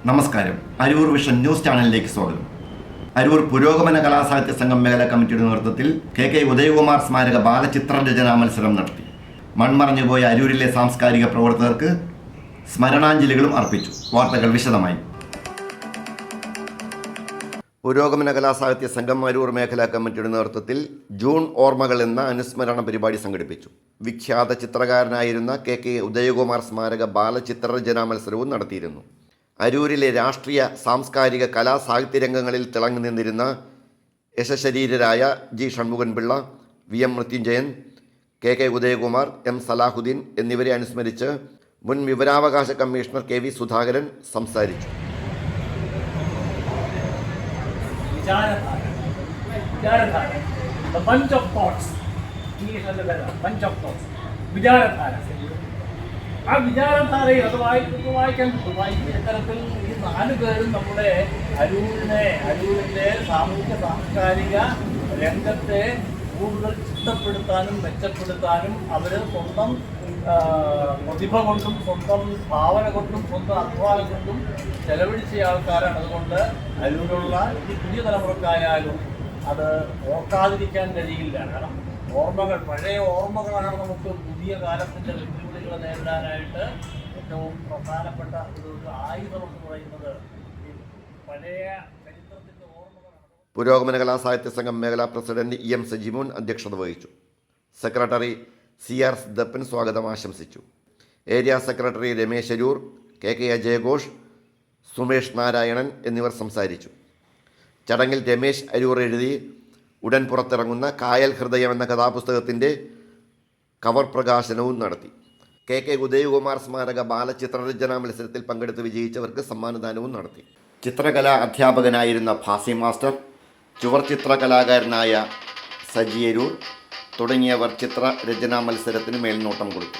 നമസ്കാരം. Aroor vision news ചാനലിലേക്ക് സ്വാഗതം. അരൂർ പുരോഗമന കലാസാഹിത്യ സംഘം മേഖലാ കമ്മിറ്റിയുടെ നേതൃത്വത്തിൽ കെ ഉദയകുമാർ സ്മാരക ബാലചിത്രരചനാ മത്സരം നടത്തി. മൺമറഞ്ഞുപോയ അരൂരിലെ സാംസ്കാരിക പ്രവർത്തകർക്ക് സ്മരണാഞ്ജലികളും അർപ്പിച്ചു. വാർത്തകൾ വിശദമായി. പുരോഗമന കലാസാഹിത്യ സംഘം അരൂർ മേഖലാ കമ്മിറ്റിയുടെ നേതൃത്വത്തിൽ ജൂൺ ഓർമ്മകൾ എന്ന അനുസ്മരണ പരിപാടി സംഘടിപ്പിച്ചു. വിഖ്യാത ചിത്രകാരനായിരുന്ന കെ ഉദയകുമാർ സ്മാരക ബാലചിത്രരചനാ മത്സരവും നടത്തിയിരുന്നു. അരൂരിലെ രാഷ്ട്രീയ, സാംസ്കാരിക, കലാ സാഹിത്യ രംഗങ്ങളിൽ തിളങ്ങി നിന്നിരുന്ന യശശരീരരായ G Shanmughan Pillai, V M Mrityunjayan, K Udayakumar, M Salahuddin എന്നിവരെ അനുസ്മരിച്ച് മുൻ വിവരാവകാശ കമ്മീഷണർ വി സുധാകരൻ സംസാരിച്ചു. ആ വിചാരധാരയിൽ അത് വായിക്കാൻ ഇത്തരത്തിൽ ഈ 4 പേരും നമ്മുടെ അരൂരിൻ്റെ സാമൂഹ്യ സാംസ്കാരിക രംഗത്തെ കൂടുതൽ ചിട്ടപ്പെടുത്താനും മെച്ചപ്പെടുത്താനും അവർ സ്വന്തം പ്രതിഭ കൊണ്ടും സ്വന്തം ഭാവന കൊണ്ടും സ്വന്തം അധ്വാനം കൊണ്ടും ചെലവഴിച്ച ആൾക്കാരാണ്. അതുകൊണ്ട് അരൂരുള്ള ഈ പുതിയ തലമുറക്കായാലും അത് ഓർക്കാതിരിക്കാൻ കഴിയില്ല. കാരണം പഴയ ഓർമ്മകളാണ് നമുക്ക് പുതിയ കാലത്തിൻ്റെ വെല്ലുവിളികളെ നേരിടാനായിട്ട് ഏറ്റവും പ്രധാനപ്പെട്ട ഒരു ആയുധമെന്ന് പറയുന്നത്. പഴയ ചരിത്രത്തിൻ്റെ ഓർമ്മകളാണ്. പുരോഗമന കലാസാഹിത്യ സംഘം മേഖലാ പ്രസിഡന്റ് എം സജിമോൻ അധ്യക്ഷത വഹിച്ചു. സെക്രട്ടറി CR സിദ്ധപ്പൻ സ്വാഗതം ആശംസിച്ചു. Area secretary Ramesh Aroor, K അജയഘോഷ്, സുമേഷ് നാരായണൻ എന്നിവർ സംസാരിച്ചു. ചടങ്ങിൽ രമേശ് അരൂർ എഴുതി ഉടൻ പുറത്തിറങ്ങുന്ന കായൽ ഹൃദയം എന്ന കഥാപുസ്തകത്തിൻ്റെ കവർ പ്രകാശനവും നടത്തി. കെ ഉദയകുമാർ സ്മാരക ബാലചിത്രരചനാ മത്സരത്തിൽ പങ്കെടുത്ത് വിജയിച്ചവർക്ക് സമ്മാനദാനവും നടത്തി. ചിത്രകലാ അധ്യാപകനായിരുന്ന ഭാസി മാസ്റ്റർ, ചുവർ ചിത്രകലാകാരനായ സജി അരൂർ തുടങ്ങിയവർ ചിത്രരചനാ മത്സരത്തിന് മേൽനോട്ടം കൊടുത്തു.